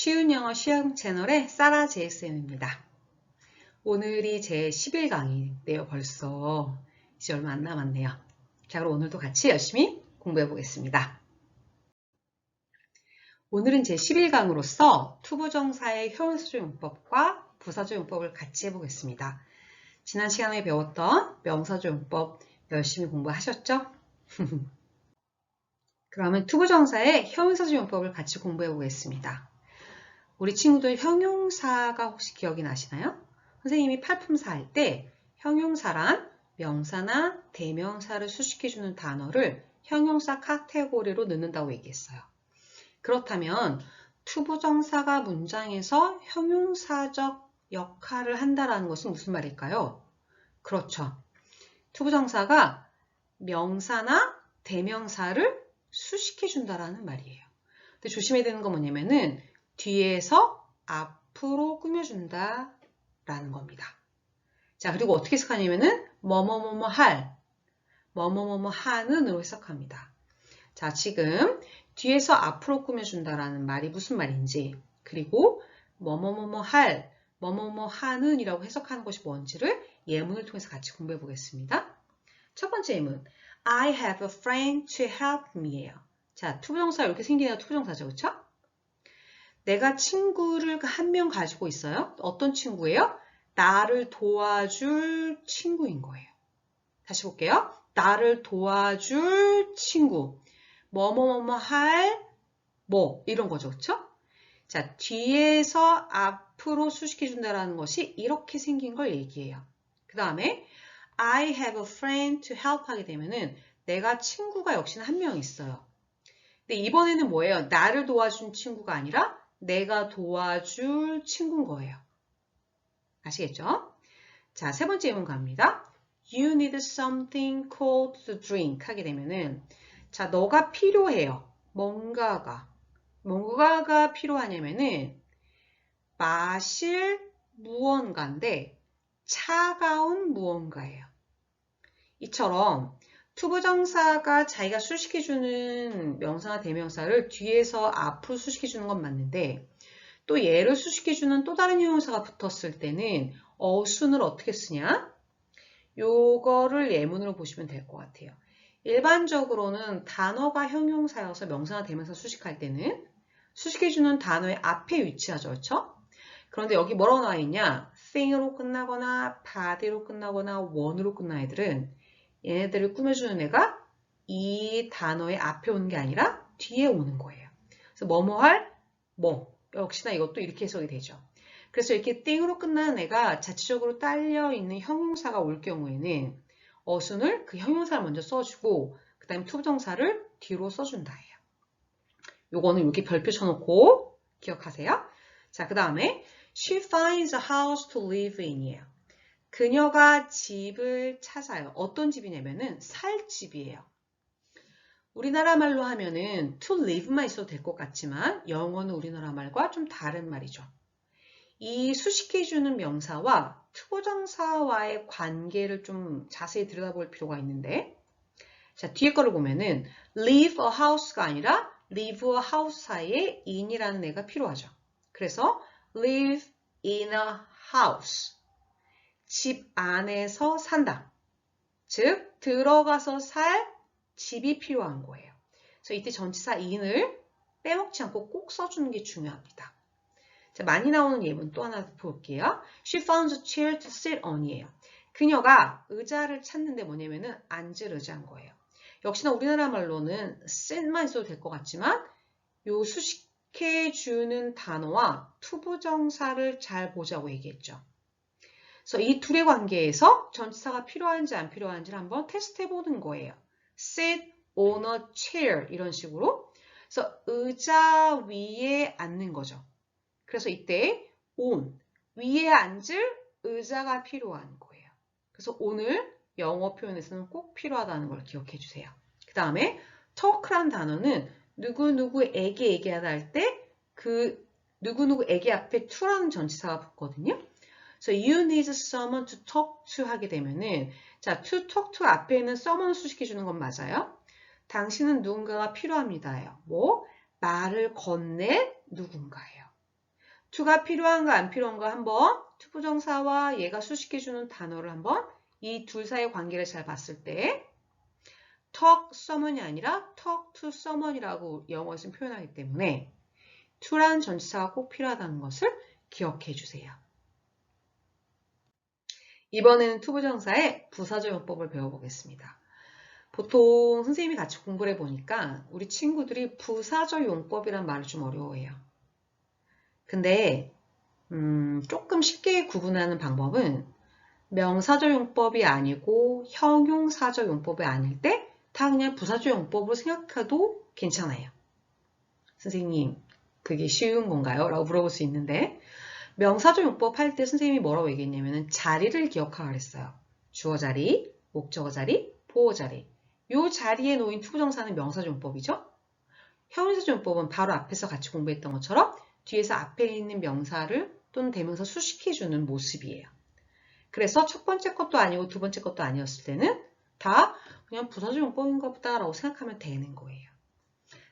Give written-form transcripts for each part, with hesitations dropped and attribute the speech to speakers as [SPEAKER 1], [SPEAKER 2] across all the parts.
[SPEAKER 1] 쉬운 영어 시험 채널의 사라 JSM입니다. 오늘이 제 11강인데요. 벌써 이제 얼마 안 남았네요. 자, 그럼 오늘도 같이 열심히 공부해 보겠습니다. 오늘은 제 11강으로서 투부정사의 형용사조 용법과 부사조 용법을 같이 해보겠습니다. 지난 시간에 배웠던 명사조 용법 열심히 공부하셨죠? 그러면 투부정사의 형용사조 용법을 같이 공부해 보겠습니다. 우리 친구들 형용사가 혹시 기억이 나시나요? 선생님이 팔품사 할 때 형용사란 명사나 대명사를 수식해주는 단어를 형용사 카테고리로 넣는다고 얘기했어요. 그렇다면 투부정사가 문장에서 형용사적 역할을 한다는 것은 무슨 말일까요? 그렇죠. 투부정사가 명사나 대명사를 수식해준다는 말이에요. 근데 조심해야 되는 건 뭐냐면은 뒤에서 앞으로 꾸며준다 라는 겁니다. 자, 그리고 어떻게 해석하냐면은 뭐뭐뭐뭐 할, 뭐뭐뭐뭐 하는으로 해석합니다. 자, 지금 뒤에서 앞으로 꾸며준다라는 말이 무슨 말인지, 그리고 뭐뭐뭐뭐 할, 뭐뭐뭐 하는 이라고 해석하는 것이 뭔지를 예문을 통해서 같이 공부해 보겠습니다. 첫 번째 예문, I have a friend to help me예요. 자, 투부정사 이렇게 생기는 투부정사죠, 그렇죠? 내가 친구를 한 명 가지고 있어요. 어떤 친구예요? 나를 도와줄 친구인 거예요. 다시 볼게요. 나를 도와줄 친구. 뭐뭐뭐뭐 할, 뭐 이런 거죠. 그렇죠? 자, 뒤에서 앞으로 수식해준다는 것이 이렇게 생긴 걸 얘기해요. 그 다음에 I have a friend to help 하게 되면은 내가 친구가 역시나 한 명 있어요. 근데 이번에는 뭐예요? 나를 도와준 친구가 아니라 내가 도와줄 친구인 거예요. 아시겠죠? 자, 세 번째 예문 갑니다. You need something cold to drink 하게 되면은 자, 너가 필요해요. 뭔가가 필요하냐면은 마실 무언가인데 차가운 무언가예요. 이처럼 투부정사가 자기가 수식해주는 명사나 대명사를 뒤에서 앞으로 수식해주는 건 맞는데 또 얘를 수식해주는 또 다른 형용사가 붙었을 때는 어순을 어떻게 쓰냐? 요거를 예문으로 보시면 될 것 같아요. 일반적으로는 단어가 형용사여서 명사나 대명사 수식할 때는 수식해주는 단어의 앞에 위치하죠. 그렇죠? 그런데 여기 뭐라고 나와 있냐? thing으로 끝나거나 body로 끝나거나 one으로 끝난 애들은 얘네들을 꾸며주는 애가 이 단어의 앞에 오는 게 아니라 뒤에 오는 거예요. 그래서 뭐뭐 할, 뭐 역시나 이것도 이렇게 해석이 되죠. 그래서 이렇게 띵으로 끝나는 애가 자체적으로 딸려있는 형용사가 올 경우에는 어순을 그 형용사를 먼저 써주고 그 다음에 투부정사를 뒤로 써준다 해요. 요거는 이렇게 별표 쳐놓고 기억하세요. 자, 그 다음에 She finds a house to live in 이에요. 그녀가 집을 찾아요. 어떤 집이냐면은 살 집이에요. 우리나라 말로 하면은 to live만 있어도 될 것 같지만 영어는 우리나라 말과 좀 다른 말이죠. 이 수식해주는 명사와 투부정사와의 관계를 좀 자세히 들여다볼 필요가 있는데 자, 뒤에 거를 보면은 live a house가 아니라 live a house 사이에 in이라는 애가 필요하죠. 그래서 live in a house 집 안에서 산다. 즉 들어가서 살 집이 필요한 거예요. 그래서 이때 전치사 in을 빼먹지 않고 꼭 써주는 게 중요합니다. 자, 많이 나오는 예문 또 하나 볼게요. She found a chair to sit on 이에요. 그녀가 의자를 찾는데 뭐냐면은 앉을 의자인 거예요. 역시나 우리나라 말로는 sit만 있어도 될 것 같지만 요 수식해주는 단어와 투부정사를 잘 보자고 얘기했죠. 그래서 이 둘의 관계에서 전치사가 필요한지 안 필요한지를 한번 테스트해보는 거예요. sit on a chair 이런 식으로. 그래서 의자 위에 앉는 거죠. 그래서 이때 on, 위에 앉을 의자가 필요한 거예요. 그래서 오늘 영어 표현에서는 꼭 필요하다는 걸 기억해 주세요. 그 다음에 talk라는 단어는 누구누구에게 얘기하다 할 때 그 누구누구에게 앞에 to라는 전치사가 붙거든요. 그래서 you need someone to talk to 하게 되면은 자, to talk to 앞에는 someone 수식해 주는 건 맞아요. 당신은 누군가가 필요합니다예요. 뭐 말을 건넬 누군가예요. to가 필요한가 안 필요한가 한번 투부정사와 얘가 수식해주는 단어를 한번 이 둘 사이의 관계를 잘 봤을 때 talk someone이 아니라 talk to someone이라고 영어에서는 표현하기 때문에 to란 전치사가 꼭 필요하다는 것을 기억해 주세요. 이번에는 투부정사의 부사적 용법을 배워보겠습니다. 보통 선생님이 같이 공부를 해보니까 우리 친구들이 부사적 용법이란 말을 좀 어려워해요. 근데 조금 쉽게 구분하는 방법은 명사적 용법이 아니고 형용사적 용법이 아닐 때 다 그냥 부사적 용법으로 생각해도 괜찮아요. 선생님, 그게 쉬운 건가요? 라고 물어볼 수 있는데 명사적 용법 할 때 선생님이 뭐라고 얘기했냐면 자리를 기억하라 그랬어요. 주어 자리, 목적어 자리, 보어 자리. 이 자리에 놓인 투부정사는 명사적 용법이죠. 형용사적 용법은 바로 앞에서 같이 공부했던 것처럼 뒤에서 앞에 있는 명사를 또는 대명사 수식해주는 모습이에요. 그래서 첫 번째 것도 아니고 두 번째 것도 아니었을 때는 다 그냥 부사적 용법인가 보다라고 생각하면 되는 거예요.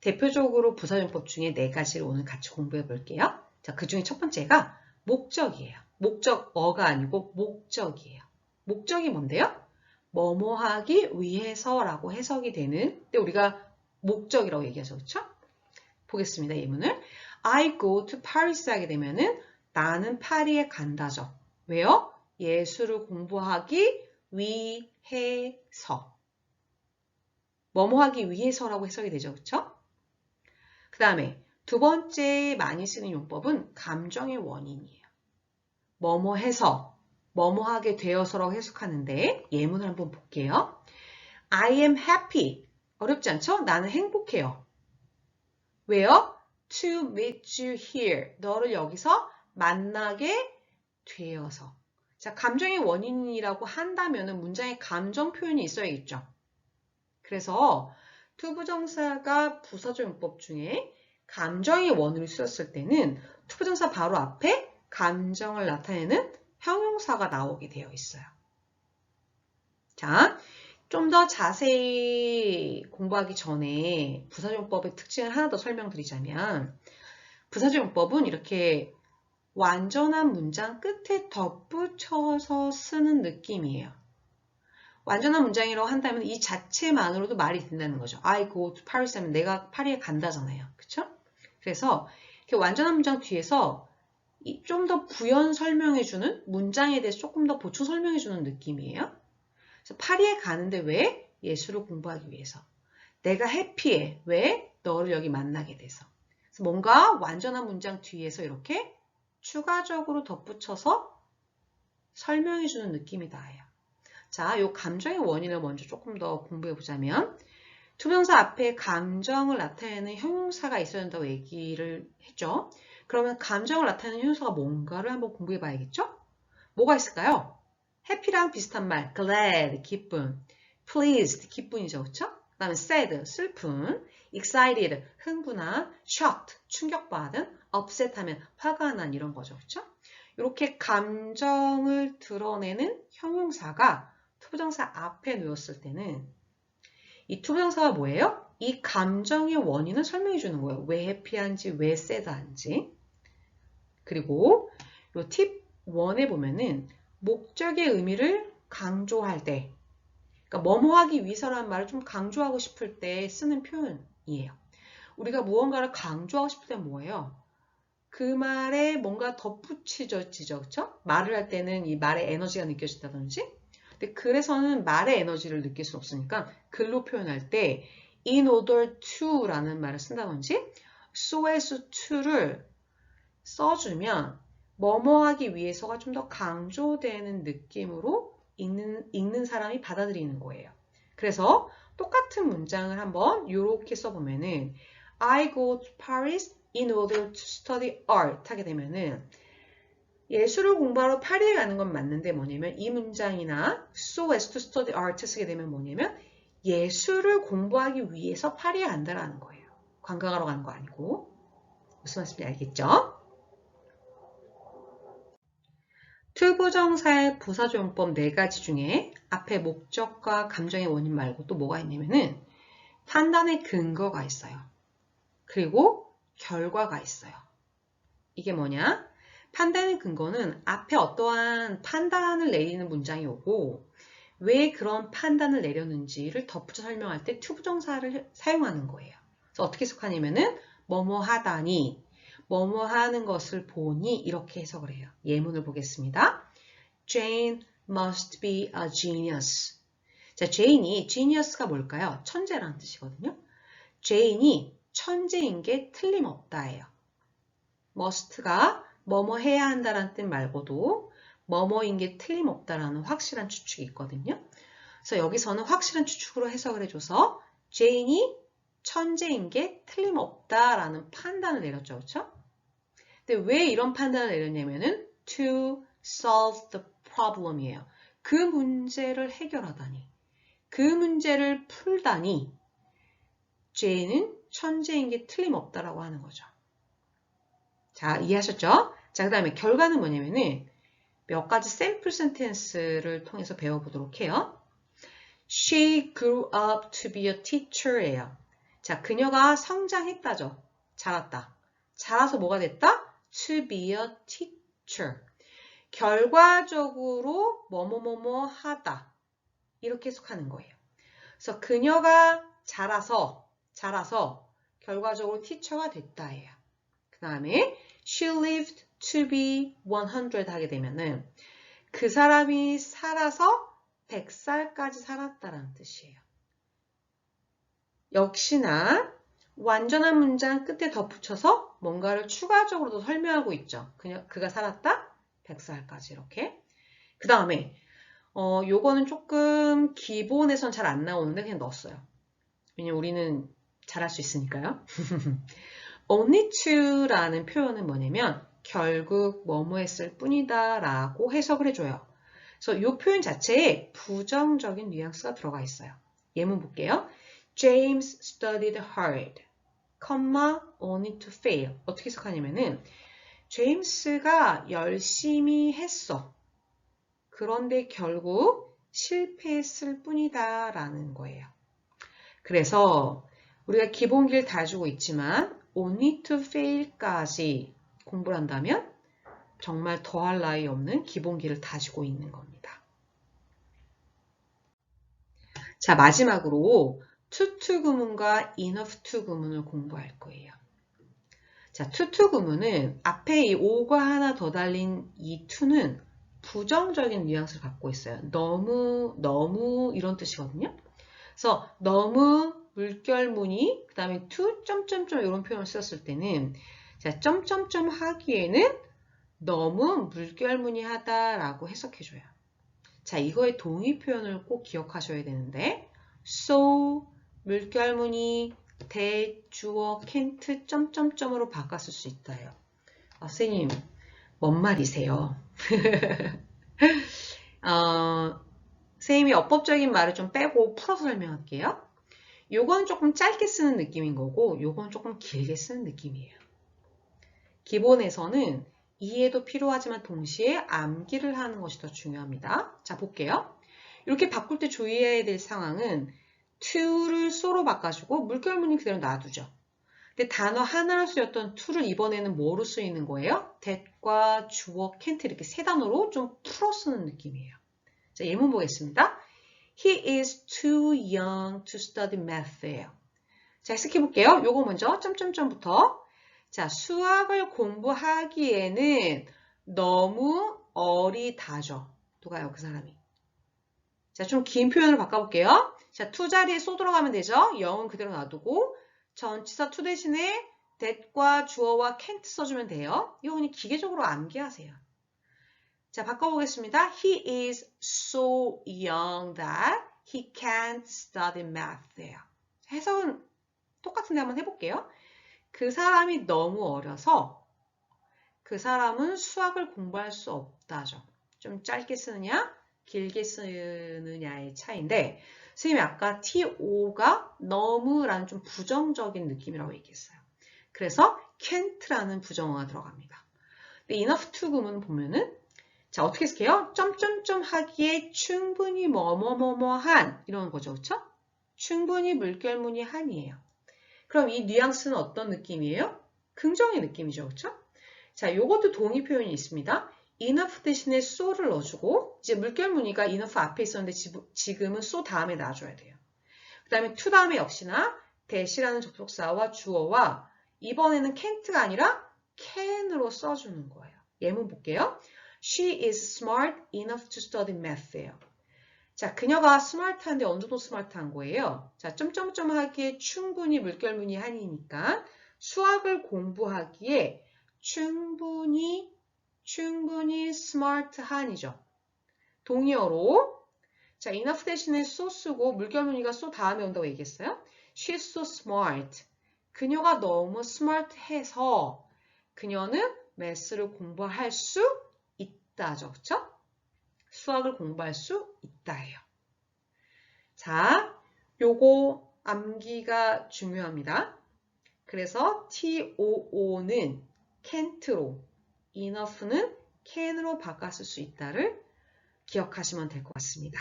[SPEAKER 1] 대표적으로 부사적 용법 중에 4가지를 오늘 같이 공부해 볼게요. 자, 그 중에 첫 번째가 목적이에요. 목적어가 아니고 목적이에요. 목적이 뭔데요? 뭐뭐 하기 위해서라고 해석이 되는 때 우리가 목적이라고 얘기하죠. 그렇죠? 보겠습니다. 예문을. I go to Paris 하게 되면은 나는 파리에 간다죠. 왜요? 예술을 공부하기 위해서. 뭐뭐 하기 위해서라고 해석이 되죠. 그렇죠? 그 다음에 두 번째 많이 쓰는 용법은 감정의 원인이에요. 뭐뭐 해서, 뭐뭐 하게 되어서라고 해석하는데 예문을 한번 볼게요. I am happy. 어렵지 않죠? 나는 행복해요. 왜요? To meet you here. 너를 여기서 만나게 되어서. 자, 감정의 원인이라고 한다면 문장에 감정 표현이 있어야겠죠. 그래서 투부정사가 부사적 용법 중에 감정의 원인을 쓰였을 때는 투부정사 바로 앞에 감정을 나타내는 형용사가 나오게 되어 있어요. 자, 좀 더 자세히 공부하기 전에 부사적 용법의 특징을 하나 더 설명드리자면 부사적 용법은 이렇게 완전한 문장 끝에 덧붙여서 쓰는 느낌이에요. 완전한 문장이라고 한다면 이 자체만으로도 말이 된다는 거죠. I go to Paris 하면 내가 파리에 간다잖아요. 그쵸? 그래서 이렇게 완전한 문장 뒤에서 좀 더 부연 설명해주는 문장에 대해서 조금 더 보충 설명해주는 느낌이에요. 그래서 파리에 가는데 왜? 예술을 공부하기 위해서. 내가 해피해. 왜? 너를 여기 만나게 돼서. 그래서 뭔가 완전한 문장 뒤에서 이렇게 추가적으로 덧붙여서 설명해주는 느낌이 나요. 자, 요 감정의 원인을 먼저 조금 더 공부해보자면 투명사 앞에 감정을 나타내는 형용사가 있어야 된다고 얘기를 했죠. 그러면 감정을 나타내는 형용사가 뭔가를 한번 공부해봐야겠죠? 뭐가 있을까요? happy랑 비슷한 말, glad, 기쁨, pleased, 기쁨이죠. 그렇죠? 그 다음에 sad, 슬픔, excited, 흥분한, shocked, 충격받은, upset 하면 화가 난 이런 거죠. 그렇죠? 이렇게 감정을 드러내는 형용사가 투부정사 앞에 놓였을 때는 이 투부정사가 뭐예요? 이 감정의 원인을 설명해 주는 거예요. 왜 해피한지, 왜 새드한지. 그리고 이 팁 1에 보면은 목적의 의미를 강조할 때, 그러니까 뭐뭐 하기 위해서라는 말을 좀 강조하고 싶을 때 쓰는 표현이에요. 우리가 무언가를 강조하고 싶을 때 뭐예요? 그 말에 뭔가 덧붙이죠, 그렇죠? 말을 할 때는 이 말의 에너지가 느껴진다든지, 근데 글에서는 말의 에너지를 느낄 수 없으니까 글로 표현할 때 in order to라는 말을 쓴다든지 so as to를 써주면 뭐뭐 하기 위해서가 좀 더 강조되는 느낌으로 읽는 사람이 받아들이는 거예요. 그래서 똑같은 문장을 한번 이렇게 써보면은 I go to Paris in order to study art 하게 되면은 예술을 공부하러 파리에 가는 건 맞는데 뭐냐면 이 문장이나 so as to study art 쓰게 되면 뭐냐면 예술을 공부하기 위해서 파리에 간다라는 거예요. 관광하러 가는 거 아니고. 무슨 말씀인지 알겠죠? 투부정사의 부사조용법 4가지 중에 앞에 목적과 감정의 원인 말고 또 뭐가 있냐면은 판단의 근거가 있어요. 그리고 결과가 있어요. 이게 뭐냐? 판단의 근거는 앞에 어떠한 판단을 내리는 문장이 오고 왜 그런 판단을 내렸는지를 덧붙여 설명할 때 to 부정사를 사용하는 거예요. 그래서 어떻게 해석하냐면은 뭐뭐 하다니, 뭐뭐 하는 것을 보니 이렇게 해석을 해요. 예문을 보겠습니다. Jane must be a genius. 자, 제인이 genius가 뭘까요? 천재라는 뜻이거든요. 제인이 천재인 게 틀림없다예요. must가 뭐뭐 해야 한다라는 뜻 말고도 뭐뭐인 게 틀림없다라는 확실한 추측이 있거든요. 그래서 여기서는 확실한 추측으로 해석을 해줘서 제인이 천재인 게 틀림없다라는 판단을 내렸죠. 그렇죠? 근데 왜 이런 판단을 내렸냐면은 to solve the problem이에요. 그 문제를 해결하다니, 그 문제를 풀다니 제인은 천재인 게 틀림없다라고 하는 거죠. 자, 이해하셨죠? 자, 그 다음에 결과는 뭐냐면은 몇 가지 샘플 센텐스를 통해서 배워보도록 해요. She grew up to be a teacher예요. 자, 그녀가 성장했다죠. 자랐다. 자라서 뭐가 됐다? To be a teacher. 결과적으로 뭐뭐뭐뭐 하다. 이렇게 해석하는 거예요. 그래서 그녀가 자라서 결과적으로 티처가 됐다예요. 그 다음에 she lived to be 100 하게 되면은 그 사람이 살아서 100살까지 살았다라는 뜻이에요. 역시나 완전한 문장 끝에 덧붙여서 뭔가를 추가적으로 더 설명하고 있죠. 그가 살았다 100살까지 이렇게. 그 다음에 요거는 조금 기본에선 잘 안 나오는데 그냥 넣었어요. 왜냐면 우리는 잘할 수 있으니까요. only to라는 표현은 뭐냐면 결국 뭐뭐 했을 뿐이다 라고 해석을 해줘요. 그래서 이 표현 자체에 부정적인 뉘앙스가 들어가 있어요. 예문 볼게요. James studied hard, only to fail. 어떻게 해석하냐면은 제임스가 열심히 했어. 그런데 결국 실패했을 뿐이다 라는 거예요. 그래서 우리가 기본기를 다 주고 있지만 only to fail까지 공부를 한다면 정말 더할 나위 없는 기본기를 다지고 있는 겁니다. 자, 마지막으로 to 구문과 enough to 구문을 공부할 거예요. 자, to 구문은 앞에 이 o가 하나 더 달린 이 to는 부정적인 뉘앙스를 갖고 있어요. 너무 이런 뜻이거든요. 그래서 너무 물결무늬, 그 다음에 to 점점점 이런 표현을 썼을 때는 자, 점점점 하기에는 너무 물결무늬하다라고 해석해줘요. 자, 이거의 동의 표현을 꼭 기억하셔야 되는데 so, 물결무늬, that, 주어, can't, 점점점으로 바꿨을 수 있다요. 선생님, 뭔 말이세요? 선생님이 어법적인 말을 좀 빼고 풀어서 설명할게요. 요건 조금 짧게 쓰는 느낌인 거고 요건 조금 길게 쓰는 느낌이에요. 기본에서는 이해도 필요하지만 동시에 암기를 하는 것이 더 중요합니다. 자, 볼게요. 이렇게 바꿀 때 주의해야 될 상황은 to를 so로 바꿔주고 물결무늬 그대로 놔두죠. 근데 단어 하나로 쓰였던 to를 이번에는 뭐로 쓰이는 거예요? that과 주어, can't 이렇게 세 단어로 좀 풀어 쓰는 느낌이에요. 자, 예문 보겠습니다. He is too young to study math예요. 자, 해석해 볼게요. 요거 먼저 점점점부터. 자, 수학을 공부하기에는 너무 어리다죠. 누가요? 그 사람이. 자, 좀 긴 표현을 바꿔볼게요. 자, to 자리에 소 들어가면 되죠. 영은 그대로 놔두고 전치사 to 대신에 that과 주어와 can't 써주면 돼요. 이거 그냥 기계적으로 암기하세요. 자, 바꿔보겠습니다. He is so young that he can't study math예요. 해석은 똑같은데 한번 해볼게요. 그 사람이 너무 어려서 그 사람은 수학을 공부할 수 없다죠. 좀 짧게 쓰느냐, 길게 쓰느냐의 차이인데 선생님이 아까 to가 너무라는 좀 부정적인 느낌이라고 얘기했어요. 그래서 can't라는 부정어가 들어갑니다. 근데 enough to 구문 보면은 자, 어떻게 해석해요? 점점점 하기에 충분히 뭐뭐뭐뭐한 이런 거죠. 그렇죠? 충분히 물결무늬한이에요. 그럼 이 뉘앙스는 어떤 느낌이에요? 긍정의 느낌이죠. 그렇죠? 자, 요것도 동의 표현이 있습니다. enough 대신에 so를 넣어주고 이제 물결 무늬가 enough 앞에 있었는데 지금은 so 다음에 놔줘야 돼요. 그 다음에 to 다음에 역시나 that이라는 접속사와 주어와 이번에는 can't가 아니라 can으로 써주는 거예요. 예문 볼게요. She is smart enough to study math예요. 자, 그녀가 스마트한데 어느 정도 스마트한 거예요? 자, 점점점 하기에 충분히 물결무늬 한이니까 수학을 공부하기에 충분히 스마트한이죠. 동의어로 자, enough 대신에 so 쓰고 물결무늬가 so 다음에 온다고 얘기했어요. She's so smart. 그녀가 너무 스마트해서 그녀는 매스를 공부할 수 있다죠. 그쵸? 수학을 공부할 수 있다예요. 자, 요거 암기가 중요합니다. 그래서 TOO는 can't로, enough는 can으로 바꿨을 수 있다를 기억하시면 될 것 같습니다.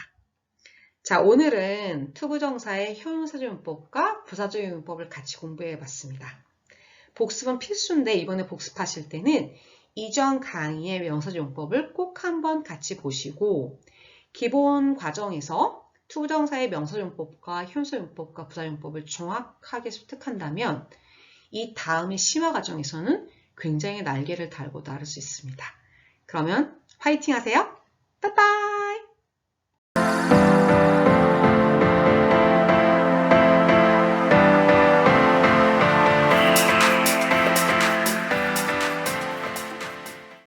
[SPEAKER 1] 자, 오늘은 투부정사의 형용사조용법과 부사조용법을 같이 공부해 봤습니다. 복습은 필수인데 이번에 복습하실 때는 이전 강의의 명사조용법을 꼭 한번 같이 보시고 기본 과정에서 투부정사의 명사조용법과 형용사조용법과 부사조용법을 정확하게 습득한다면 이 다음의 심화 과정에서는 굉장히 날개를 달고 나를 수 있습니다. 그러면 화이팅 하세요. 빠빠!